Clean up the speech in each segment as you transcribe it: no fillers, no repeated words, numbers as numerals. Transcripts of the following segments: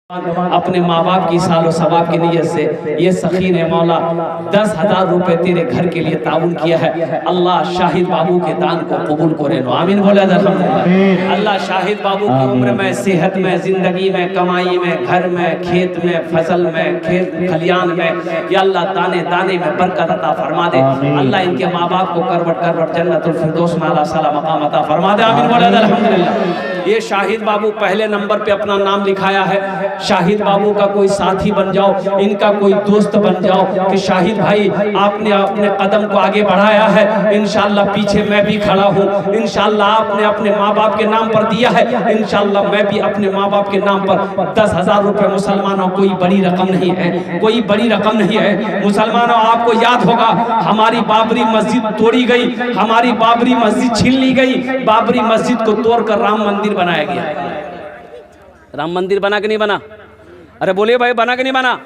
अपने माँ बाप की सालो सवाब की नीयत से ये सखी ने मौला 10,000 रुपए तेरे घर के लिए ताउन किया है। अल्लाह शाहिद बाबू के दान को कबूल करे नो आमीन बोले अल्हम्दुलिल्लाह। अल्लाह शाहिद बाबू की उम्र में, सेहत में, जिंदगी में, कमाई में, घर में, खेत में, फसल में, खेत खलियान में, या अल्लाह दाने दाने में बरकत अता फरमा दे। अल्लाह इनके माँ बाप को करवट करवट जन्नतुल फिरदौस में आला साला मकाम अता फरमा दे आमीन बोले अल्हम्दुलिल्लाह। ये शाहिद बाबू पहले नंबर पे अपना नाम लिखाया है। शाहिद बाबू का कोई साथी बन जाओ, इनका कोई दोस्त बन जाओ कि शाहिद भाई आपने अपने कदम को आगे बढ़ाया है, इंशाअल्लाह पीछे मैं भी खड़ा हूँ। इंशाअल्लाह आपने अपने माँ बाप के नाम पर दिया है, इंशाअल्लाह मैं भी अपने माँ बाप के नाम पर 10,000 रुपए। मुसलमानों कोई बड़ी रकम नहीं है, कोई बड़ी रकम नहीं है। मुसलमानों आपको याद होगा हमारी बाबरी मस्जिद तोड़ी गई, हमारी बाबरी मस्जिद छीन ली गई। बाबरी मस्जिद को तोड़कर राम मंदिर बनाया गया। राम मंदिर बना कि नहीं बना? अरे बोलिए भाई, बना कि नहीं बना?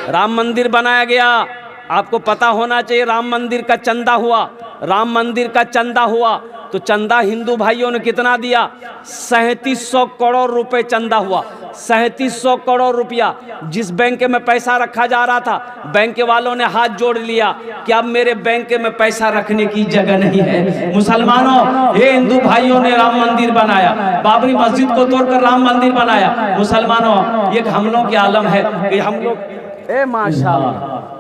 राम मंदिर बनाया गया। आपको पता होना चाहिए राम मंदिर का चंदा हुआ, राम मंदिर का चंदा हुआ तो चंदा हिंदू भाइयों ने कितना दिया? 3700 करोड़ रुपए चंदा हुआ। 3700 करोड़ रुपया जिस बैंक में पैसा रखा जा रहा था, बैंक वालों ने हाथ जोड़ लिया कि अब मेरे बैंक में पैसा रखने की जगह नहीं है। मुसलमानों, ये हिंदू भाइयों ने राम मंदिर बनाया, बाबरी मस्जिद को तोड़कर राम मंदिर बनाया। मुसलमानों, ये हम लोग के आलम है कि हम लोग ए माशाअल्लाह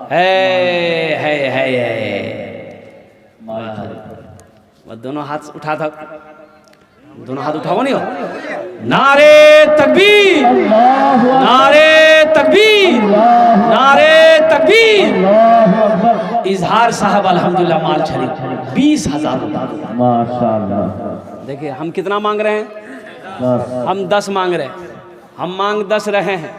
है दोनों हाथ उठा था, दोनों हाथ उठाओ नहीं हो। नारे तकबीर, नारे तकबीर, नारे तकबीर। इजहार साहब अल्हम्दुलिल्लाह माल छरी 20,000 रुपये माशाअल्लाह। देखिए हम कितना मांग रहे हैं? हम 10 मांग रहे हैं, हम मांग 10 रहे हैं,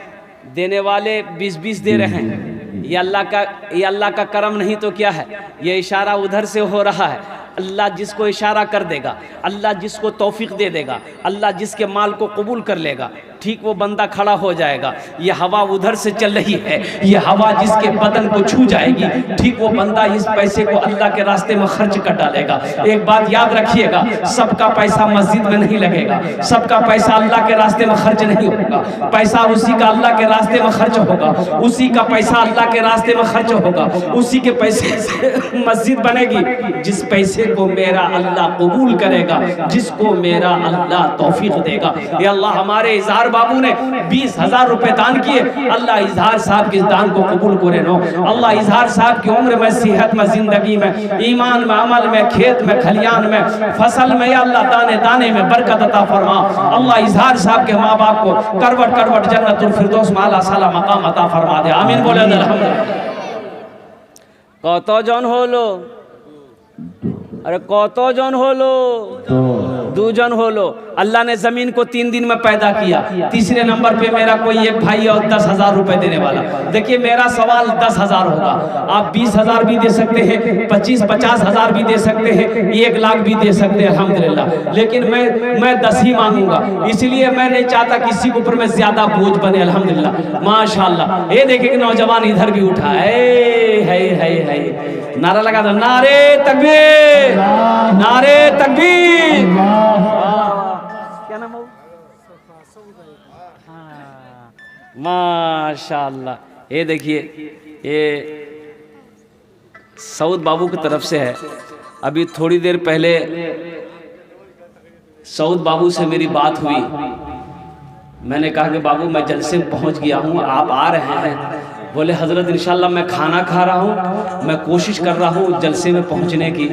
देने वाले 20-20 दे रहे हैं। ये अल्लाह का करम नहीं तो क्या है? ये इशारा उधर से हो रहा है। अल्लाह जिसको इशारा कर देगा, अल्लाह जिसको तौफीक दे देगा, अल्लाह जिसके माल को कबूल कर लेगा, ठीक वो बंदा खड़ा हो जाएगा। ये हवा उधर से चल रही है, ये हवा जिसके बदन को छू जाएगी, ठीक वो बंदा इस पैसे को अल्लाह के रास्ते में खर्च कर डालेगा। एक बात याद रखिएगा, सबका पैसा मस्जिद में नहीं लगेगा, सबका पैसा अल्लाह के रास्ते में खर्च नहीं होगा। पैसा उसी का अल्लाह के रास्ते में खर्च होगा, उसी का पैसा अल्लाह के रास्ते में खर्च होगा, उसी के पैसे से मस्जिद बनेगी जिस पैसे को मेरा अल्लाह कबूल करेगा, जिसको मेरा अल्लाह तौफीक देगा। ये अल्लाह हमारे इजहार बाबू ने 20,000 रुपए दान किए। अल्लाह इजहार साहब के दान को कबूल करे नो। अल्लाह इजहार साहब की उम्र में, सेहत में, जिंदगी में, ईमान में, अमल में, खेत में, खलियान में, फसल में, या अल्लाह दाने दाने में बरकत अता फरमा। अल्लाह इजहार साहब के माँ बाप को करवट करवट जन्नतुल फिरदौस में आला साला मकाम अता फरमा दे आमीन बोले अल्हम्दुलिल्लाह। कत जन होलो? अरे कत जन होलो? 2 जन होलो। अल्लाह ने जमीन को 3 दिन में पैदा किया। तीसरे नंबर पे मेरा कोई एक भाई और 10,000 रुपए देने वाला। देखिए मेरा सवाल 10,000 होगा, आप 20,000 भी दे सकते हैं, 25-50,000 भी दे सकते हैं, 1 लाख भी दे सकते हैं अल्हम्दुलिल्लाह। लेकिन मैं 10 ही मांगूंगा, इसलिए मैं नहीं चाहता किसी के ऊपर में ज्यादा बोझ बने अल्हम्दुलिल्लाह माशाअल्लाह। ये देखिए कि नौजवान इधर भी उठा है नारा लगा दो, नारे तकबीर, नारे तकबीर। क्या नाम हो? माशाअल्लाह। ये देखिए ये सऊद बाबू की तरफ से है। अभी थोड़ी देर पहले सऊद बाबू से मेरी बात हुई। मैंने कहा कि बाबू मैं जलसे में पहुंच गया हूं, आप आ रहे हैं? बोले हजरत इंशाल्लाह मैं खाना खा रहा हूँ, मैं कोशिश कर रहा हूँ जलसे में पहुँचने की।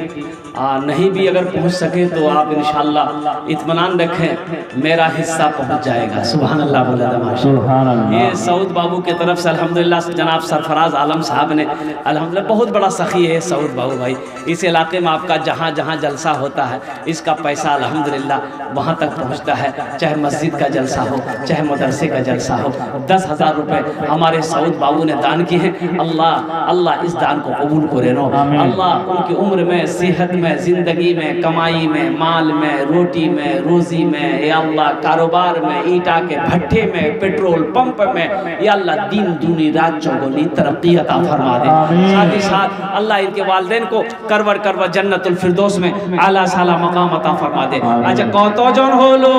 नहीं भी अगर पहुँच सके तो आप इंशाल्लाह इत्मीनान रखें, मेरा हिस्सा पहुँच जाएगा। सुभान अल्लाह बोला माशाअल्लाह। ये सऊद बाबू की तरफ से अल्हम्दुलिल्लाह जनाब सरफराज आलम साहब ने अल्हम्दुलिल्लाह, बहुत बड़ा सखी है सऊद बाबू भाई। इस इलाके में आपका जहाँ जहाँ जलसा होता है इसका पैसा अल्हम्दुलिल्लाह वहाँ तक पहुँचता है, चाहे मस्जिद का जलसा हो, चाहे मदरसे का जलसा हो। 10,000 रुपये हमारे सऊद बाबू ने दान किए हैं। अल्लाह इस दान को कबूल करे नो। अल्लाह उनकी उम्र में, सेहत में, जिंदगी में, कमाई में, माल में, रोटी में, रोजी में, या अल्लाह कारोबार में, ईटा के भट्ठे में, पेट्रोल पंप में, या अल्लाह दिन दूनी रात चौगुनी तरक्की अता फरमा दे। साथ ही साथ अल्लाह इनके वालिदैन को करवट करवट जन्नतुल फिरदौस में आला साला मकाम अता फरमा दे। अच्छा कत जन होलो?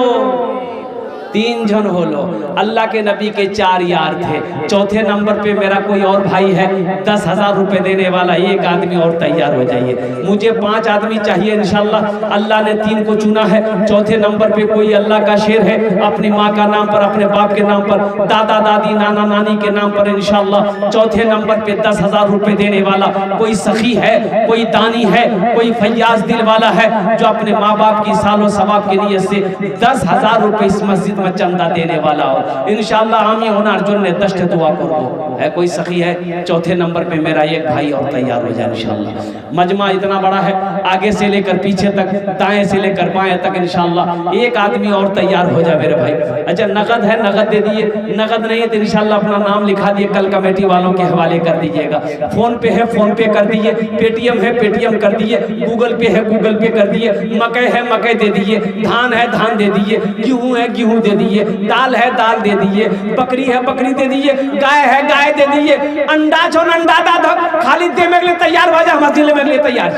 3 जन हो लो। अल्लाह के नबी के 4 यार थे। चौथे नंबर पे मेरा कोई और भाई है 10,000 रुपए देने वाला, एक आदमी और तैयार हो जाइए। मुझे 5 आदमी चाहिए इंशाल्लाह। अल्लाह ने 3 को चुना है। चौथे नंबर पे कोई अल्लाह का शेर है, अपनी माँ का नाम पर, अपने बाप के नाम पर, दादा दादी नाना नानी के नाम पर इंशाल्लाह चौथे नंबर पे 10,000 रुपए देने वाला कोई सखी है, कोई दानी है, कोई फैयाज दिल वाला है जो अपने माँ बाप की सालों सवाब के लिए से 10,000 रुपए इस मस्जिद में चंदा देने वाला हो इंशाल्लाह। हम होना अर्जुन ने दस्ट दुआ करो है। कोई सखी है चौथे नंबर पे मेरा एक भाई और तैयार हो जाए इंशाल्लाह। मजमा इतना बड़ा है, आगे से लेकर पीछे तक, दाएं से लेकर बाएं तक इंशाल्लाह एक आदमी और तैयार हो जाए मेरे भाई। अच्छा नगद है, नगद दे दिए, नगद नहीं है तो इंशाल्लाह अपना नाम लिखा दिए, कल कमेटी वालों के हवाले कर दीजिएगा। फोन पे है, फोन पे कर दिए, पेटीएम है, पेटीएम कर दिए, गूगल पे है, गूगल पे कर दिए, मकई है, मकई दे दिए, धान है, धान दे दिए, गेहूं है, गेहूं दे दिए, दाल है, दाल दे दिए, बकरी है, बकरी दे दिए, गाय है, गाय दे दिए, अंडा छो अंडा दा खाली दे में लिए तैयार हो जाए, मस्जिद में लिए तैयार।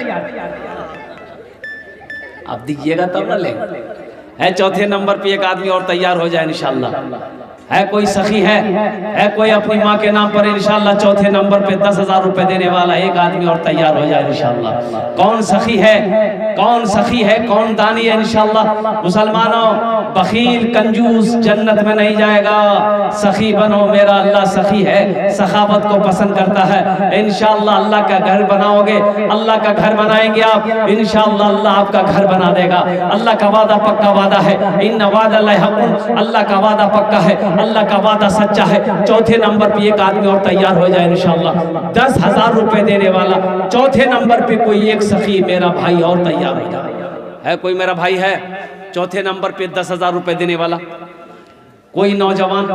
आप दीजिएगा तब ना लेंगे। है चौथे नंबर पे एक आदमी और तैयार हो जाए इंशाल्लाह। है कोई सखी है कोई अपनी माँ के नाम पर इंशाल्लाह चौथे नंबर पे 10,000 रुपए देने वाला एक आदमी और तैयार हो जाए इंशाल्लाह। कौन सखी है, कौन सखी है, कौन दानी है इंशाल्लाह। मुसलमानों, बखील कंजूस जन्नत में नहीं जाएगा। सखी बनो, मेरा अल्लाह सखी है, सखावत को पसंद करता है। इंशाल्लाह अल्लाह का घर बनाओगे, अल्लाह का घर बनाएंगे आप इंशाल्लाह, अल्लाह आपका घर बना देगा। अल्लाह का वादा पक्का वादा है, इन्ना वादल्लाहि हक़्क़ुन, अल्लाह का वादा पक्का है, अल्लाह का वादा सच्चा है। चौथे नंबर पे एक आदमी और तैयार हो जाए इंशाल्लाह, 10,000 रुपए देने वाला। चौथे नंबर पे कोई एक सखी मेरा भाई और तैयार हो जाए। है कोई मेरा भाई है चौथे नंबर पे 10,000 रुपए देने वाला? कोई नौजवान,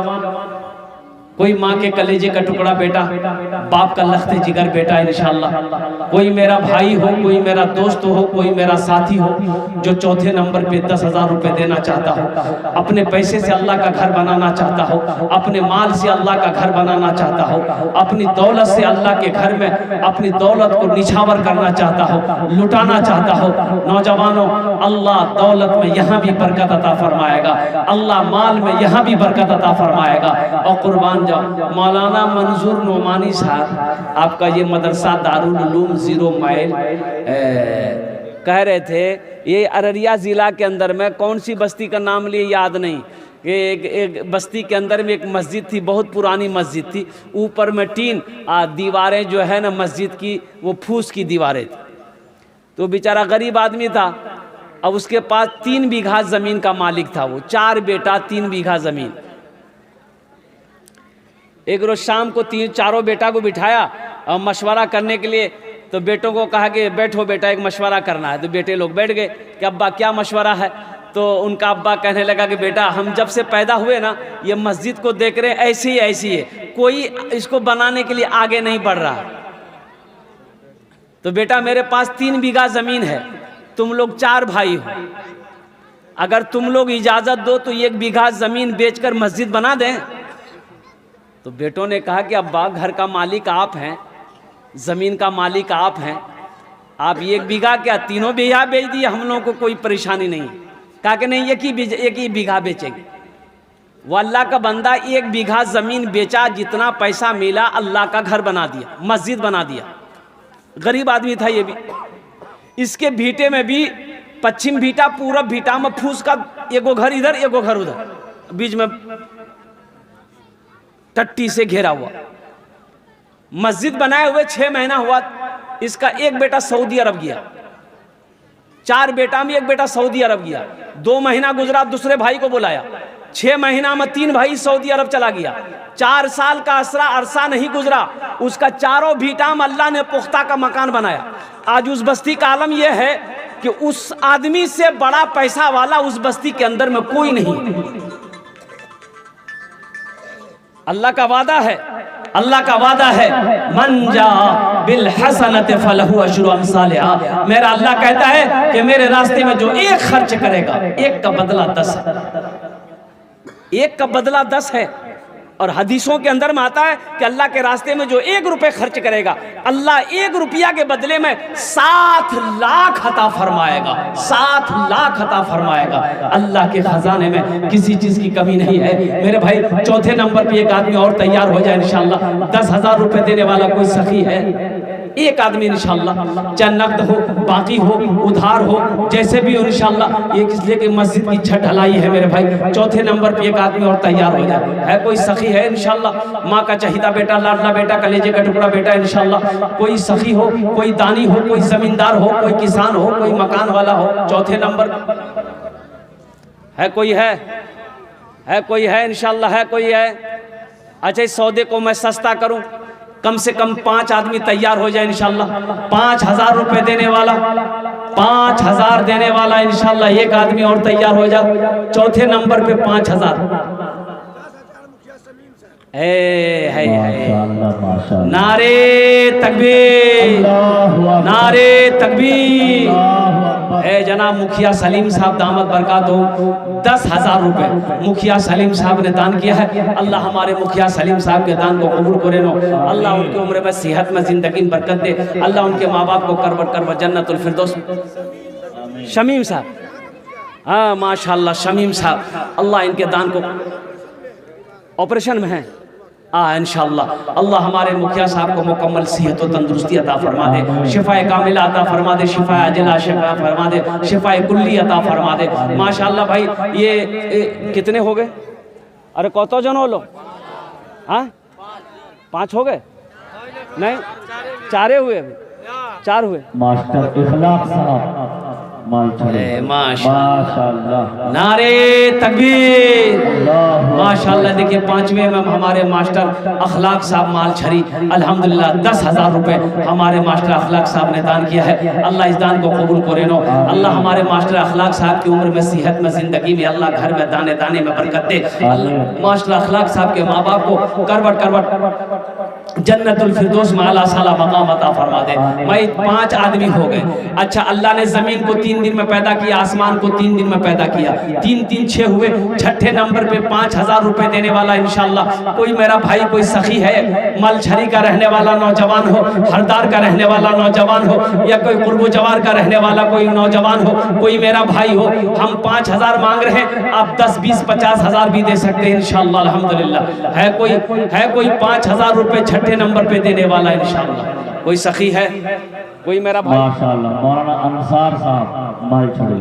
कोई माँ के कलेजे का टुकड़ा बेटा, बाप का लख्ते जिगर बेटा इंशाल्लाह। कोई मेरा भाई हो, कोई मेरा दोस्त हो, कोई मेरा साथी हो जो चौथे नंबर पे 10,000 रुपए देना चाहता हो, अपने पैसे से अल्लाह का घर बनाना चाहता हो, अपने माल से अल्लाह का घर बनाना चाहता हो, अपनी दौलत से अल्लाह के घर में अपनी दौलत को निछावर करना चाहता हो, लुटाना चाहता हो। नौजवानों, अल्लाह दौलत में यहाँ भी बरकत अता फरमाएगा, अल्लाह माल में यहाँ भी बरकत अता फरमाएगा। और कुर्बान मौलाना मंजूर नोमानी साहब, आपका ये मदरसा दारुल उलूम 0 माइल कह रहे थे, ये अररिया ज़िला के अंदर में कौन सी बस्ती का नाम लिए याद नहीं, एक बस्ती के अंदर में एक मस्जिद थी, बहुत पुरानी मस्जिद थी, ऊपर में टीन दीवारें जो है ना मस्जिद की वो फूस की दीवारें थी। तो बेचारा गरीब आदमी था, अब उसके पास 3 बीघा ज़मीन का मालिक था, वो 4 बेटा 3 बीघा ज़मीन। एक रोज शाम को 4 बेटा को बिठाया और मशवरा करने के लिए, तो बेटों को कहा कि बैठो बेटा एक मशवरा करना है। तो बेटे लोग बैठ गए कि अब्बा क्या मशवरा है। तो उनका अब्बा कहने लगा कि बेटा हम जब से पैदा हुए ना ये मस्जिद को देख रहे हैं ऐसी है, कोई इसको बनाने के लिए आगे नहीं बढ़ रहा। तो बेटा मेरे पास 3 बीघा ज़मीन है, तुम लोग 4 भाई हो, अगर तुम लोग इजाज़त दो तो 1 बीघा ज़मीन बेचकर मस्जिद बना दें। तो बेटों ने कहा कि अब्बा घर का मालिक आप हैं, ज़मीन का मालिक आप हैं, आप 1 बीघा क्या 3 बीघा बेच दिए, हम लोगों को कोई परेशानी नहीं। कहा कि नहीं एक ही बीघा बेचेंगे। वो अल्लाह का बंदा 1 बीघा ज़मीन बेचा, जितना पैसा मिला अल्लाह का घर बना दिया, मस्जिद बना दिया। गरीब आदमी था ये भी। इसके भीटे में भी पश्चिम भीटा पूरब भीटा में फूस का एगो घर इधर एगो घर उधर, बीच में टट्टी से घेरा हुआ। मस्जिद बनाए हुए 6 महीना हुआ, इसका एक बेटा सऊदी अरब गया, 4 बेटा में एक बेटा सऊदी अरब गया। 2 महीना गुजरा, दूसरे भाई को बुलाया, 6 महीना में 3 भाई सऊदी अरब चला गया। 4 साल का अरसा नहीं गुजरा, उसका 4 भीटा में अल्लाह ने पुख्ता का मकान बनाया। आज उस बस्ती का आलम यह है कि उस आदमी से बड़ा पैसा वाला उस बस्ती के अंदर में कोई नहीं। अल्लाह का वादा है, अल्लाह का वादा है, मन जा बिल हसनत फलहु अशरु अमसालिहा। मेरा अल्लाह कहता है कि मेरे रास्ते में जो 1 खर्च करेगा, 1 का बदला 10 है, 1 का बदला 10 है। और हदीसों के अंदर में आता है कि अल्लाह के रास्ते में जो 1 रुपये खर्च करेगा, अल्लाह 1 रुपया के बदले में 7 लाख अता फरमाएगा, 7 लाख अता फरमाएगा। अल्लाह के खजाने में किसी चीज की कमी नहीं है मेरे भाई। चौथे नंबर पे एक आदमी और तैयार हो जाए इंशाल्लाह। 10,000 रुपये देने वाला कोई सखी है? एक आदमी इंशाल्लाह, चाहे नकद हो, बाकी हो, उधार हो, जैसे भी हो इंशाल्लाह। ये इसलिए कि मस्जिद की छत ढलाई है मेरे भाई। चौथे नंबर पे एक आदमी और तैयार हो जाए। है कोई सखी है इंशाल्लाह? माँ का चहीता बेटा, लाडला बेटा, कलेजे का टुकड़ा बेटा इंशाल्लाह। कोई सखी हो, कोई दानी हो, कोई जमींदार हो, कोई किसान हो, कोई मकान वाला हो। चौथे नंबर है कोई? है कोई? है इंशाल्लाह, है कोई? है? अच्छा, इस सौदे को मैं सस्ता करूं, कम से कम 5 आदमी तैयार हो जाए इंशाल्लाह। 5,000 रुपए देने वाला, 5,000 देने वाला इंशाल्लाह एक आदमी और तैयार हो जाए। चौथे नंबर पे 5,000। नारे तकबीर, नारे तकबीर। जनाब मुखिया सलीम साहब दामद बरकातो 10,000 रुपए मुखिया सलीम साहब ने दान किया है। अल्लाह हमारे मुखिया सलीम साहब के दान को कबूल करे नो। अल्लाह उनकी उम्र में, सेहत में, जिंदगी में बरकत दे। अल्लाह उनके माँ बाप को करवट जन्नतुल फिरदौस। शमीम साहब, हाँ माशाल्लाह शमीम साहब, अल्लाह इनके दान को, ऑपरेशन में है इंशाअल्लाह। अल्लाह हमारे मुखिया साहब को मुकम्मल सेहत और तंदुरुस्ती अता फरमा दे, शिफाए कामिला अता फरमा दे, शिफाए अजला शिफा फरमा दे, शिफाए कुल्ली अता फरमा दे। माशाअल्लाह भाई ये कितने हो गए? अरे कौतो जन हो लो? हाँ 5 हो गए? नहीं 4 हुए, अभी 4 हुए। मास्टर इखलाक साहब माशाअल्लाह, नारे तकबीर, माशाअल्लाह। देखिए 5वें में हमारे मास्टर अखलाक साहब मालछरी, अल्हम्दुलिल्लाह 10,000 रुपए हमारे मास्टर अखलाक साहब ने दान किया है। अल्लाह इस दान को कबूल करे नो। अल्लाह हमारे मास्टर अखलाक साहब की उम्र में, सेहत में, जिंदगी में, अल्लाह घर में दाने दाने में बरकत दे। मास्टर अखलाक साहब के माँ बाप को करवट जन्नतुल फिरदौस में आला साला मकाम अता फरमा दे। भाई 5 आदमी हो गए। अच्छा, अल्लाह ने जमीन को 3 दिन में पैदा किया, आसमान को 3 दिन में पैदा किया, 3 3 6 हुए। छठे नंबर पे 5,000 रुपए देने वाला इंशाल्लाह कोई मेरा भाई, कोई सखी है, मलछरी का रहने वाला नौजवान हो, हरदार का रहने वाला नौजवान हो, या कोई कुर्बो जवार का रहने वाला कोई नौजवान हो, कोई मेरा भाई हो। हम 5,000 मांग रहे हैं, आप 10 20 50,000 भी दे सकते हैं इंशाल्लाह अल्हम्दुलिल्लाह। है कोई 5,000 रुपए छठे नंबर पे देने वाला इंशाल्लाह? कोई सखी है? कोई मेरा भाई? माशाअल्लाह मौलाना अंसार साहब मालछड़ी,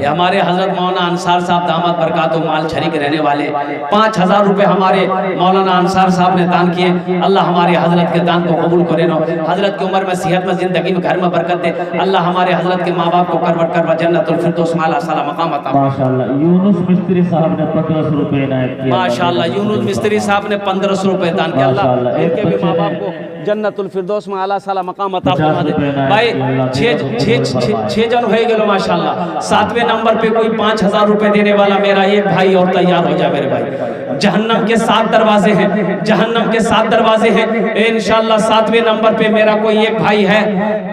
ये हमारे हजरत मौलाना अंसार साहब दामद बरकातो मालछड़ी के रहने वाले। 5,000 रुपए हमारे मौलाना अंसार साहब ने दान किए। अल्लाह हमारे हजरत के दान को कबूल करे नो। हजरत की उम्र में, सेहत में, जिंदगी में, घर में बरकत दे। अल्लाह हमारे हजरत के माँ बाप को करवट जन्नतुल फिरदौस में आला साला मकाम अता। माशाअल्लाह यूनुस मिस्त्री साहब ने 1500 रुपए इनायत किया। माशाअल्लाह यूनुस मिस्त्री साहब ने 1500 रुपए दान किया। अल्लाह इनके भी माँ बाप को जन्नतुल फिरदौस में आला साला मकाम अता फरमा दे। भाई 6 जन हो गए माशाअल्लाह। 7वें नंबर पे कोई 5,000 रुपए देने वाला मेरा एक भाई और तैयार हो जाए मेरे भाई। जहन्नम के 7 दरवाजे हैं, जहन्नम के 7 दरवाजे हैं इंशाअल्लाह। 7वें नंबर पे मेरा कोई एक भाई है,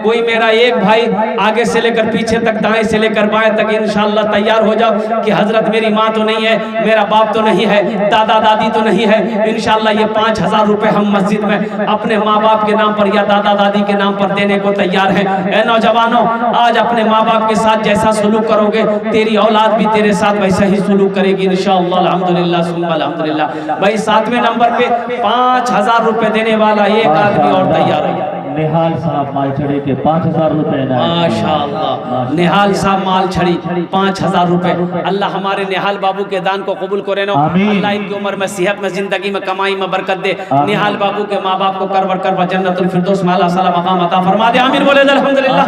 कोई मेरा एक भाई आगे से लेकर पीछे तक, दाएं से लेकर बाएं तक इंशाअल्लाह तैयार हो जाओ कि हजरत मेरी माँ तो नहीं है, मेरा बाप तो नहीं है, दादा दादी तो नहीं है। इंशाअल्लाह ये 5,000 रुपए हम मस्जिद में अपने माँ बाप के नाम पर या दादा दादी के नाम पर देने को तैयार हैं। ऐ नौजवानों, आज अपने माँ बाप के साथ जैसा सुलूक करोगे, तेरी औलाद भी तेरे साथ वैसा ही सुलूक करेगी इंशाअल्लाह अल्हम्दुलिल्लाह सुम्मा अल्हम्दुलिल्लाह। भाई 7वें नंबर पे 5,000 रुपए देने वाला एक आदमी और तैयार है। निहाल साहब मालछड़ी के 5,000 रुपए माशाअल्लाह। निहाल साहब मालछड़ी 5,000 रुपए। अल्लाह हमारे निहाल बाबू के दान को कबूल करे नो। अल्लाह इनकी उम्र में, सेहत में, जिंदगी में, कमाई में बरकत दे। निहाल बाबू के माँ बाप को करवट जन्नतुल फिरदौस में आला साला मकाम अता फरमा दे। आमीन बोले अल्हम्दुलिल्लाह।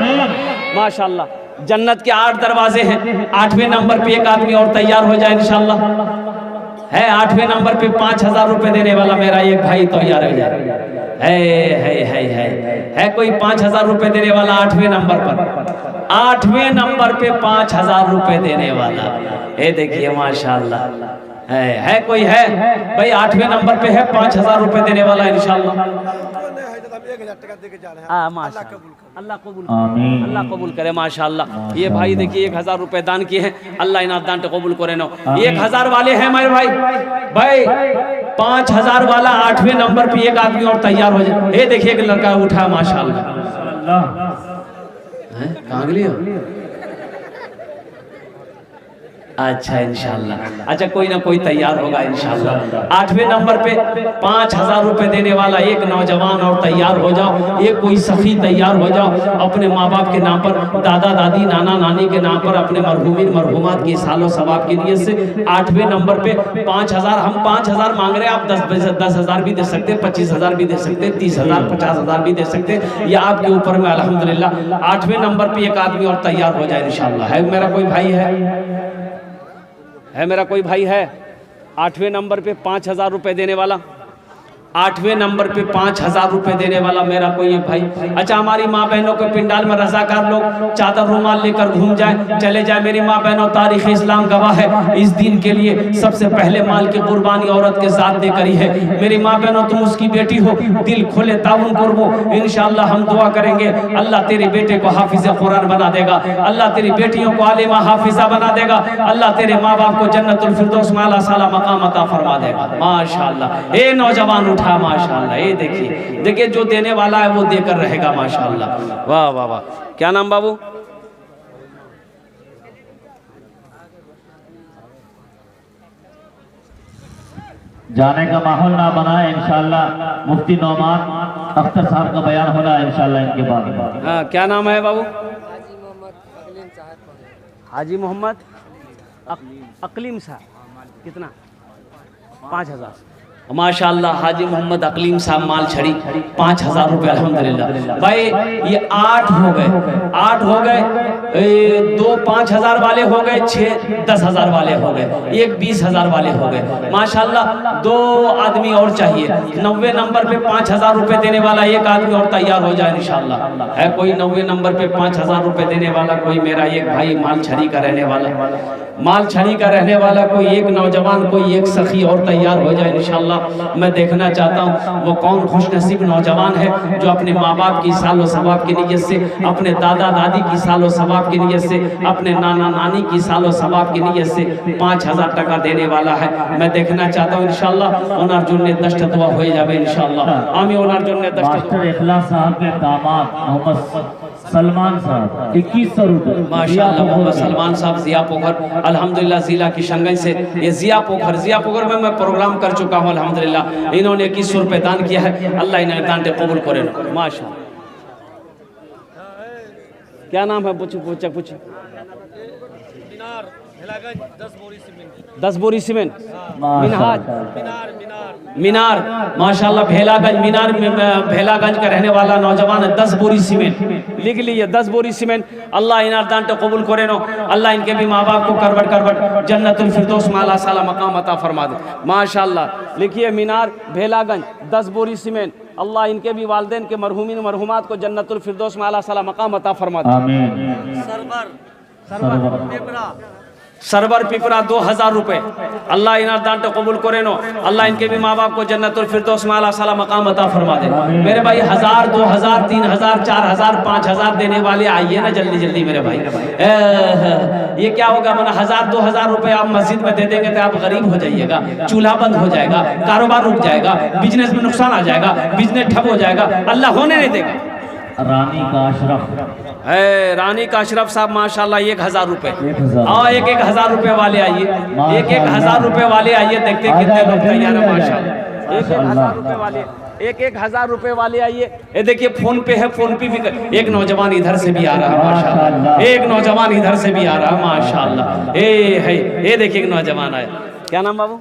माशाअल्लाह जन्नत के 8 दरवाजे हैं। 8वें नंबर पे एक आदमी और तैयार हो जाए इंशाअल्लाह। है 8वें नंबर पे 5,000 रुपए देने वाला मेरा एक भाई तैयार हो जाए। है कोई 5,000 रुपए देने वाला 8वें नंबर पर? 8वें नंबर पे 5,000 रुपए देने वाला। ये देखिए माशाअल्लाह है कोई है भाई? 8वें नंबर पे है, 5000 रुपए देने वाला है इंशाल्लाह। अल्लाह कबूल, अल्लाह कबूल करे माशाल्लाह। ये भाई देखिए 1000 रुपए दान किए हैं, अल्लाह इनाम दान कबूल करे ना। 1000 वाले हैं मेरे भाई, भाई 5000 वाला 8वें नंबर पे एक आदमी और तैयार हो जाए। ये देखिए एक लड़का उठा माशाल्लाह। कहाँ गए? अच्छा इंशाल्लाह, अच्छा कोई ना कोई तैयार होगा इंशाल्लाह। 8वें नंबर पे 5000 रुपए देने वाला एक नौजवान और तैयार हो जाओ, एक कोई सखी तैयार हो जाओ अपने माँ बाप के नाम पर, दादा दादी नाना नानी के नाम पर, अपने मरहूमिन मरहूमात की सालों सवाब की नीयत से 8वें नंबर पे 5000। हम 5000 मांग रहे हैं, आप 10,000 भी दे सकते, 25,000 भी दे सकते, 30,000 50,000 भी दे सकते, ये आपके ऊपर में अल्हम्दुलिल्लाह। 8वें नंबर पे एक आदमी और तैयार हो जाए इंशाल्लाह। है मेरा कोई भाई है मेरा कोई भाई है? 8वें नंबर पे 5000 रुपए देने वाला, 8वें नंबर पे 5000 रुपए देने वाला मेरा कोई एक भाई। अच्छा हमारी माँ बहनों के पिंडाल में रजाकार लोग चादर रुमाल लेकर घूम जाए, चले जाए। मेरी माँ बहनों, तारीख इस्लाम गवाह है, इस दिन के लिए सबसे पहले माल की कुर्बानी औरत के साथ दे करी है। मेरी माँ बहनों, तुम उसकी बेटी हो, दिल खोले ताउन करवो, इंशाअल्लाह हम दुआ करेंगे अल्लाह तेरे बेटे को हाफिज कुरान बना देगा, अल्लाह तेरी बेटियों को आलिमा हाफिजा बना देगा, अल्लाह तेरे माँ बाप को जन्नतुल फिरदौस में आला साला मकाम अता फरमा देगा माशाअल्लाह। ए नौजवान माशाअल्लाह, ये देखिए जो देने वाला है वो देकर रहेगा माशाअल्लाह। वाह वाह वाह। क्या नाम बाबू? जाने का माहौल ना बनाए इंशाअल्लाह। मुफ्ती नौमान अख्तर साहब का बयान होना है इंशाअल्लाह इनके बाद। हाँ, क्या नाम है बाबू? हाजी मोहम्मद अकलीम साहब। कितना? 5000 माशाअल्लाह। हाजी मोहम्मद अकलीम साहब माल छड़ी 5000 रुपए अल्हम्दुलिल्लाह। भाई ये 8 हो गए, 2 5000 वाले हो गए, 6 10,000 वाले हो गए, एक 20,000 वाले हो गए माशाअल्लाह। 2 आदमी और चाहिए। 90 नंबर पे 5000 रुपए देने वाला एक आदमी और तैयार हो जाए इंशाअल्लाह। है कोई 90 नंबर पे 5000 रुपए देने वाला? कोई मेरा एक भाई माल छड़ी का रहने वाला, कोई एक नौजवान, कोई एक सखी और तैयार हो जाए इंशाअल्लाह। मैं देखना चाहता हूँ वो कौन खुशनसीब नौजवान है जो अपने माँ बाप की सालो सवाब की नीयत से, अपने दादा दादी की सालो सवाब की नीयत से, अपने नाना नानी की सालो सवाब की नीयत से 5000 टका देने वाला है। मैं देखना चाहता हूँ इंशाअल्लाह। ओनर जुन्ने दस्ट दुआ हो जावे इंशाअल्लाह। आमीन। ओनर जुन्ने दस्ट मास्टर इखलास साहब के दामाद मोहम्मद सलमान साहब 2100 रुपए माशाअल्लाह। मोहम्मद सलमान साहब जिया पोखर अल्हम्दुलिल्लाह जिला किशनगंज से। ये जिया पोखर में मैं प्रोग्राम कर चुका हूँ अल्हम्दुलिल्लाह। इन्होंने 2100 रुपए दान किया है, अल्लाह इन्हें दान कबूल करे माशाअल्लाह। क्या नाम है? पूछ 10 बोरी सीमेंट। मीनार माशाअल्लाह। भेलागंज का रहने वाला नौजवान है। 10 बोरी सीमेंट लिख लीजिए, 10 बोरी सीमेंट। अल्लाह इनार दान कबूल करे नो, अल्लाह इनके भी माँ बाप को करवट जन्नतुल फिरदौस में आला साला मकाम अता फरमा दे माशाअल्लाह। लिखिए मीनार भेलागंज 10 बोरी सीमेंट। अल्लाह इनके भी वालिदैन के मरहूमिन मरहूमात को जन्नतुल फिरदौस में आला साला मकाम अता फरमा दे। सरवर पिपरा 2000 रुपए। अल्लाह इनार दान कबूल करे नो, अल्लाह इनके भी माँ बाप को जन्नतुल फिरदौस में आला साला मकाम अता फरमा दे। मेरे भाई 1000 2000 3000 4000 5000 देने वाले आइए ना जल्दी मेरे भाई। ये क्या होगा? मैंने 1000 2000 रुपए आप मस्जिद में दे देंगे तो आप गरीब हो जाइएगा, चूल्हा बंद हो जाएगा, कारोबार रुक जाएगा, बिजनेस में नुकसान आ जाएगा, बिजनेस ठप हो जाएगा, अल्लाह होने नहीं देगा। रानी का अशरफ साहब माशाल्लाह 1000 रुपए। और एक 1000 रुपए वाले आइए, एक 1000 रुपए वाले आइए, देखते कितने लोग तैयार है माशाल्लाह। 1000 रुपए वाले, 1000 रुपए वाले आइए। ये देखिए फोन पे है, फोन पे भी एक नौजवान इधर से भी आ रहा है माशाल्लाह, एक नौजवान इधर से भी आ रहा है माशाल्लाह। ये देखिए एक नौजवान आया। क्या नाम बाबू?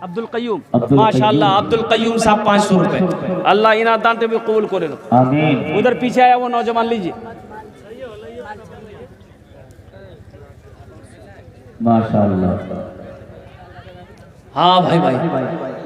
अब्दुल कयूम माशाल्लाह। अब्दुल कयूम साहब 500 रुपए। अल्लाह इनार दान भी कबूल करे लो। आमीन। उधर पीछे आया वो नौजवान, लीजिए माशाल्लाह। हाँ भाई भाई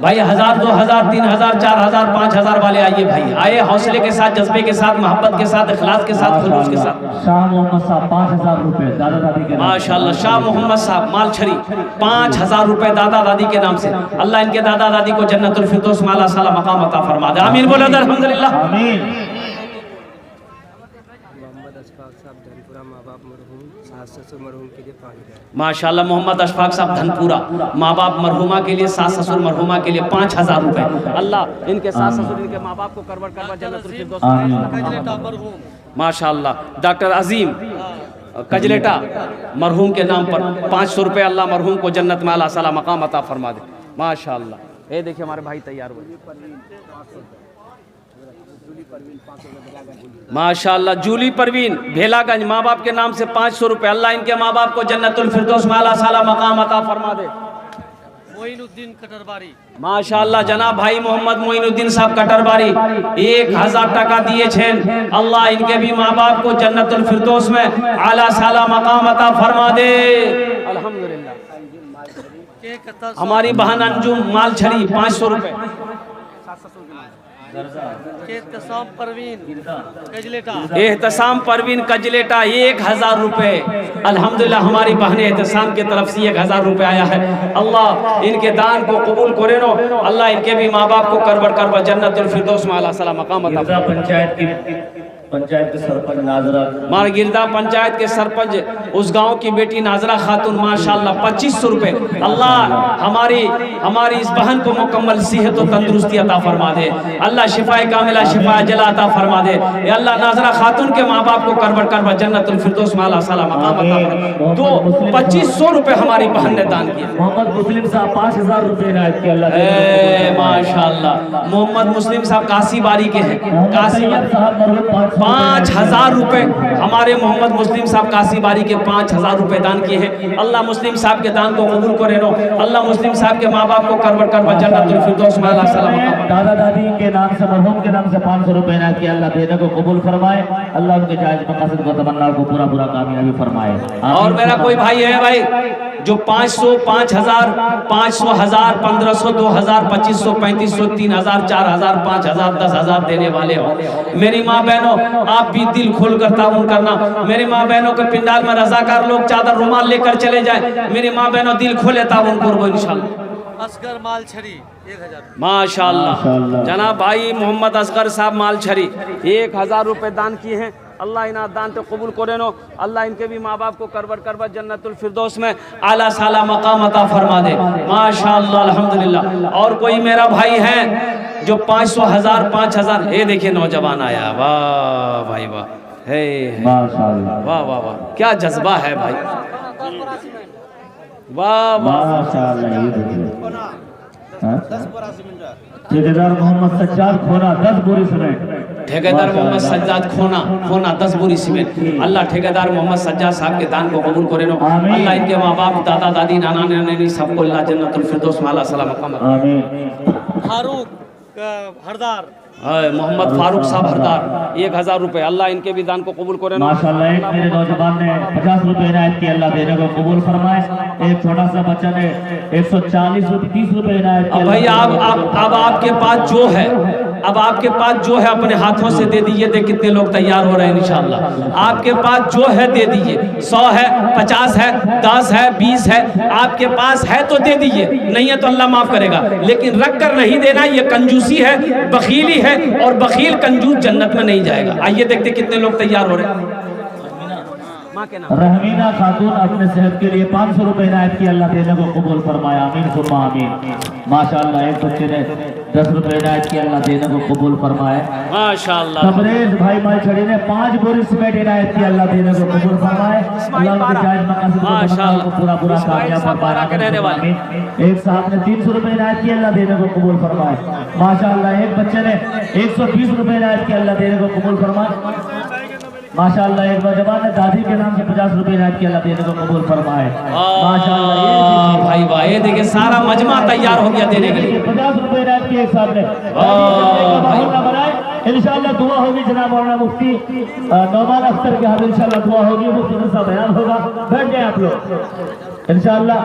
भाई 1000 2000 3000 4000 5000 वाले आइए भाई, आए हौसले के साथ, जज्बे के साथ, मोहब्बत के साथ, इखलास के साथ, खुलूस के साथ। शाह मोहम्मद साहब 5000 रुपए दादा दादी के नाम। माशाल्लाह शाह मोहम्मद साहब मालछरी 5000 रुपए दादा दादी के नाम से। अल्लाह इनके दादा दादी को जन्नतुल फिरदौस में आला साला मकाम अता फरमा दे। आमीन बोलो अल्हम्दुलिल्लाह। आमीन। माशाल्लाह मोहम्मद अशफाक साहब धनपुरा, माँ बाप मरहुमा के लिए, सास ससुर मरहुमा के लिए 5000 रुपए। अल्लाह इनके सास ससुर इनके माँ बाप को करवर करवा जन्नतुल फिरदौस में। माशाल्लाह डॉक्टर अजीम कजलेटा मरहूम के नाम पर 500 रुपए। अल्लाह मरहूम को जन्नत में आला साला मकाम अता फरमा दे। माशाल्लाह ये देखिए हमारे भाई तैयार हुए। माशाल्लाह जूली परवीन भेलागंज माँ बाप के नाम से 500 रुपए। अल्लाह इनके माँ बाप को जन्नतुल फिरदौस में आला साला मकाम अता फरमा दे। मोइनुद्दीन कटरबारी माशाल्लाह जनाब भाई मोहम्मद मोइनुद्दीन साहब कटरबारी 1000 टाका दिए छेन। अल्लाह इनके भी माँ बाप को जन्नतुल फिरदौस में आला साला मकाम अता फरमा दे। अल्हम्दुलिल्लाह। हमारी बहन अंजुम मालछड़ी 500 रुपए। एहतसाम परवीन कजलेटा 1000 रुपए। अल्हम्दुलिल्लाह हमारी बहन एहतसाम की तरफ से 1000 रुपए आया है। अल्लाह इनके दान को कबूल करे नो। अल्लाह इनके भी माँ बाप को करबर जन्नतुल फिरदौस में आला साला मकाम अता फरमा। पंचायत के सरपंच नाजरा मारगिरदा पंचायत के सरपंच उस गांव की बेटी नाजरा खातून माशाल्लाह 2500 रुपए। अल्लाह हमारी इस बहन को मुकम्मल सेहत और तंदुरुस्ती अता फरमा दे। अल्लाह शिफाए कामिला शिफा जला अता फरमा दे। अल्लाह नाजरा खातून के माँ बाप को करबर जन्नतुल फिरदौस में आला साला मकाम अता फरमा। तो 2500 रुपए हमारी बहन ने दान किया। मोहम्मद मुस्लिम साहब 5000 रुपए इनायत किया अल्लाह। माशाल्लाह मोहम्मद मुस्लिम साहब काशी बारी के हैं। काशी साहब 5000 रुपए हमारे मोहम्मद मुस्लिम साहब काशी बारी के 5000 रुपए दान किए हैं। अल्लाह मुस्लिम साहब के दान को कबूल करे नो। अल्लाह मुस्लिम साहब के माँ बाप को करबर जन्नतुल फिरदौस में आला साला मकाम। दादा दादी के नाम से मरहूम के नाम से 500 रुपए इनायत किया अल्लाह देने को कबूल फरमाए। अल्लाह उनके जायज मकासद को तमन्ना को पूरा पूरा कामयाबी फरमाए। और मेरा कोई भाई है भाई जो 500 5000 500 1000 1500 2000 2500 3500 3000 4000 5000 10000 देने वाले हो। मेरी माँ बहनों आप भी दिल खोल कर ताउन करना। मेरी माँ बहनों के पिंडाल में रजाकार लोग चादर रुमाल लेकर चले जाए। मेरी माँ बहनों दिल खोले ताउन करो इंशाल्लाह। असगर मालछड़ी 1000 माशाल्लाह जनाब भाई मोहम्मद असगर साहब मालछड़ी 1000 रुपए दान किए हैं। अल्लाह इना दान तो कबूल करे नो। अल्लाह इनके भी माँ बाप को करबर जन्नतुल फिरदौस में आला साला मकाम अता फरमा दे। माशाल्लाह अल्हम्दुलिल्लाह। और कोई मेरा भाई है जो 500 1000 5000। ये देखिए नौजवान आया। वाह भाई वाह है माशाल्लाह वाह वाह वाह क्या जज्बा है भाई। वाह वाह माशाल्लाह। ये देखिए ठेकेदार मोहम्मद सज्जाद खोना 10 बोरी सीमेंट। ठेकेदार मोहम्मद सज्जाद खोना 10 बोरी सीमेंट। अल्लाह ठेकेदार मोहम्मद सज्जाद साहब के दान को कबूल करे नो। अल्लाह इनके माँ बाप दादा दादी नाना नानी सबको अल्लाह जन्नतुल फिरदौस में आला साला मकाम। आमीन। फारूक हरदार मोहम्मद फारूक साहब हरदार 1000 रुपए। अल्लाह इनके भी दान को कबूल करे नो। माशाल्लाह। एक मेरे नौजवान ने 50 रुपए इनायत किया अल्लाह देने को कबूल फरमाए। एक छोटा सा बच्चा ने 140 रुपए 30 रुपए इनायत किया। भाई अब आपके पास जो है अब आपके पास जो है अपने हाथों से दे दीजिए। देख कितने लोग तैयार हो रहे हैं इंशाल्लाह। आपके पास जो है दे दीजिए। 100 है 50 है 10 है 20 है आपके पास है तो दे दीजिए। नहीं है तो अल्लाह माफ करेगा। लेकिन रख कर नहीं देना ये कंजूसी है बखीली है। और बखील कंजूस जन्नत में नहीं जाएगा। आइए देखते कितने लोग तैयार हो रहे हैं। माँ के नाम रहमीना खातून अपने सेहत के लिए 500 रुपए इनायत किया अल्लाह देने को कबूल फरमाया। आमीन सुम्मा आमीन। माशाल्लाह। एक बच्चे ने 10 रुपए इनायत किया अल्लाह देने को कबूल फरमाए। माशाल्लाह। तबरेज भाई मालछड़ी ने 5 बोरी सीमेंट इनायत किया अल्लाह देने को कबूल फरमाए। अल्लाह के जायज मकासद को पूरा पूरा कामयाब फरमाए। एक साहब ने 300 रुपए इनायत किया अल्लाह देने को कबूल फरमाए। माशाल्लाह। एक बच्चे ने 120 रुपए इनायत किया अल्लाह देने को कबूल फरमाए। माशाल्लाह। एक नौजवान ने दादी के नाम से 50 रुपए इनायत किया अल्लाह देने को कबूल फरमाए। माशाल्लाह। भाई वाह ये देखिए सारा मजमा तैयार हो गया देने के लिए। 50 रुपए इनायत किए एक साहब ने। इंशाल्लाह दुआ होगी जनाब मौलाना मुफ्ती नौमान अख्तर के हाथ इंशाल्लाह दुआ होगी। मुफ्ती साहब बयान होगा। बैठ जाए आप लोग। इंशाअल्लाह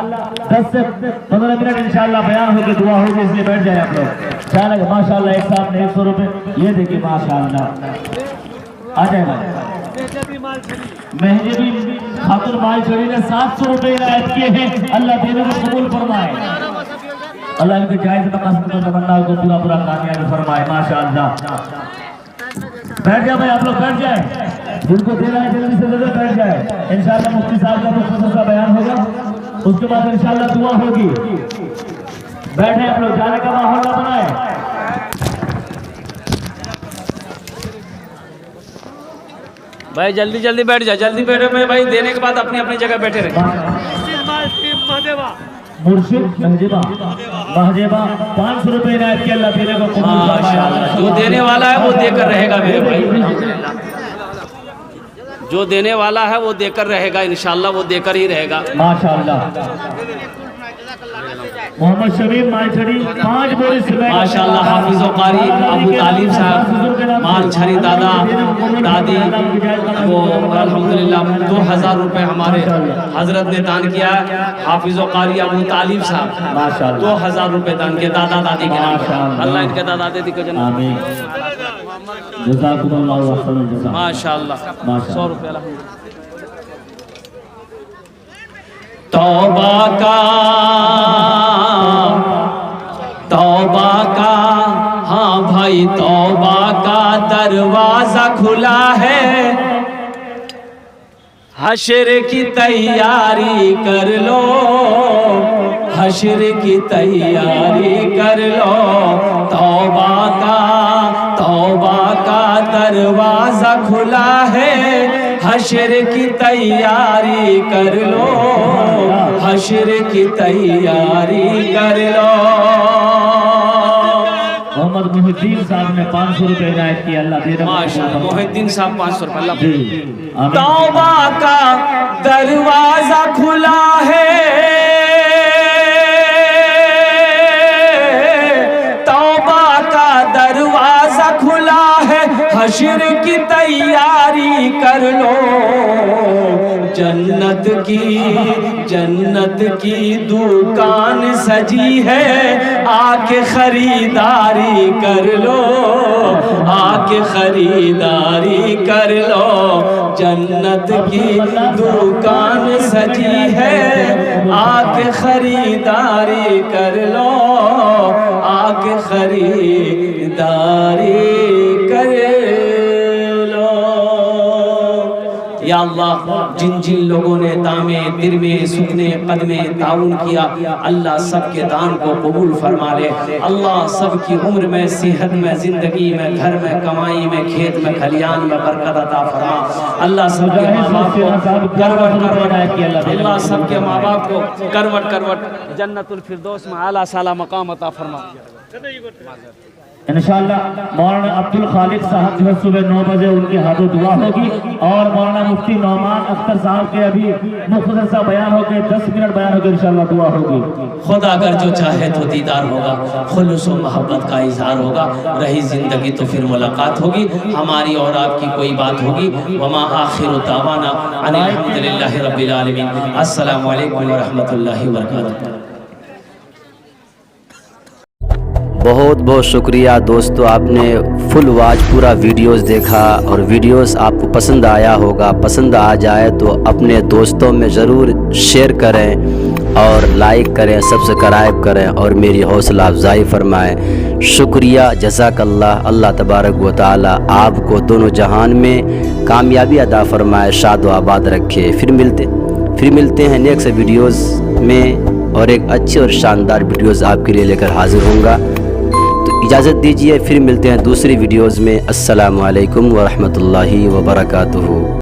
10 से 15 मिनट इंशाअल्लाह बयान होकर दुआ होगी, इसलिए बैठ जाए आप लोग। चालक माशाअल्लाह एक साथ ने 100 रुपए, ये देखिए माशाअल्लाह आ जाएगा। महजबी खातून मालछड़ी ने 700 रुपए इनायत किए हैं, अल्लाह देने को कबूल फरमाए, अल्लाह इनके जायज मकासद को तमन्ना को पूरा पूरा कामयाबी फरमाए माशाअल्लाह। बैठ जाए भाई, आप लोग बैठ जाए, जिनको देना है जल्दी से जल्दी बैठ जाए। इंशाअल्लाह मुफ्ती साहब का मुख्तसर सा बयान होगा, उसके बाद इंशाअल्लाह दुआ होगी। बैठे आप लोग, जाने का माहौल ना बनाए। भाई जल्दी जल्दी बैठ जाए, जल्दी बैठे में भाई, देने के बाद अपनी अपनी जगह बैठे रहे। मुर्शिद महजेबा 500 रुपए इनायत किया, अल्लाह देने को कबूल फरमाए। जो देने वाला है वो देकर रहेगा मेरे भाई, जो देने वाला है वो देकर रहेगा, इंशाअल्लाह वो देकर ही रहेगा माशाअल्लाह। मोहम्मद शमीम मालछड़ी 5 बोरी सीमेंट माशाअल्लाह। हाफिज़ कारी अबू तालिब साहब मालछड़ी दादा दादी वो अल्हम्दुलिल्लाह 2000 रुपए हमारे हजरत ने दान किया। हाफिज़ कारी अबू तालिब साहब माशाअल्लाह 2000 रुपए दान किए दादा दादी के नाम पर, अल्लाह इनके दादा दादी को जन्नत आमीन। जज़ाकुमुल्लाहु खैरन जज़ा माशाअल्लाह। 100 रुपए तौबा का हाँ भाई तौबा का दरवाजा खुला है, हश्र की तैयारी कर लो, हश्र की तैयारी कर लो। तौबा का दरवाजा खुला है, हश्र की तैयारी कर लो, हश्र की तैयारी कर लो। मोहम्मद मोहिद्दीन साहब ने 500 रुपए इनायत किया, अल्लाह दे रहा है माशाअल्लाह। मोहिद्दीन साहब 500 रुपए, अल्लाह। आमीन। तौबा का दरवाजा खुला है, तौबा का दरवाजा खुला है, हश्र की तैयारी कर लो। जन्नत की दुकान सजी है, आके खरीदारी कर लो, आके खरीदारी कर लो। जन्नत की दुकान सजी है, आके खरीदारी कर लो, आके खरीदारी कर लो। या अल्लाह, जिन जिन लोगों ने दामे दिरमे सुखने कदमे ताउन किया, अल्लाह सबके दान को कबूल फरमा ले। अल्लाह सबकी उम्र में, सेहत में, जिंदगी में, घर में, कमाई में, खेत में, खलियान में बरकत अता फरमा। अल्लाह सबके माँ बाप को करवट अल्लाह सबके माँ बाप को करवट जन्नतुल फिरदौस में आला साला मकाम अता फरमा। इंशाअल्लाह मौलाना अब्दुल खालिक साहब जो है सुबह 9 बजे उनके हाथों दुआ होगी, और मौलाना मुफ्ती नौमान अख्तर साहब के अभी मुख्तसर सा बयान होकर 10 मिनट बयान होकर इंशाअल्लाह दुआ होगी। खुदा अगर जो चाहे तो दीदार होगा, खुलूस व मोहब्बत का इजहार होगा, रही जिंदगी तो फिर मुलाकात होगी, हमारी और आपकी कोई बात होगी। वमा आखिरु दावाना अनिल हम्दुलिल्लाहि रब्बिल आलमीन। अस्सलामु अलैकुम व रहमतुल्लाहि व बरकातहू। बहुत बहुत शुक्रिया दोस्तों, आपने फुल वॉच पूरा वीडियोस देखा और वीडियोस आपको पसंद आया होगा। पसंद आ जाए तो अपने दोस्तों में ज़रूर शेयर करें और लाइक करें, सब्सक्राइब करें और मेरी हौसला अफजाई फरमाएं। शुक्रिया, जज़ाकल्लाह। अल्लाह तबारक व तआला आपको दोनों जहान में कामयाबी अता फरमाए, शाद व आबाद रखे। फिर मिलते हैं नेक्स्ट वीडियोज़ में, और एक अच्छी और शानदार वीडियोज़ आपके लिए लेकर हाजिर होऊंगा। तो इजाज़त दीजिए, फिर मिलते हैं दूसरी वीडियोज़ में। अस्सलामु अलैकुम व रहमतुल्लाहि व बरकातुहू।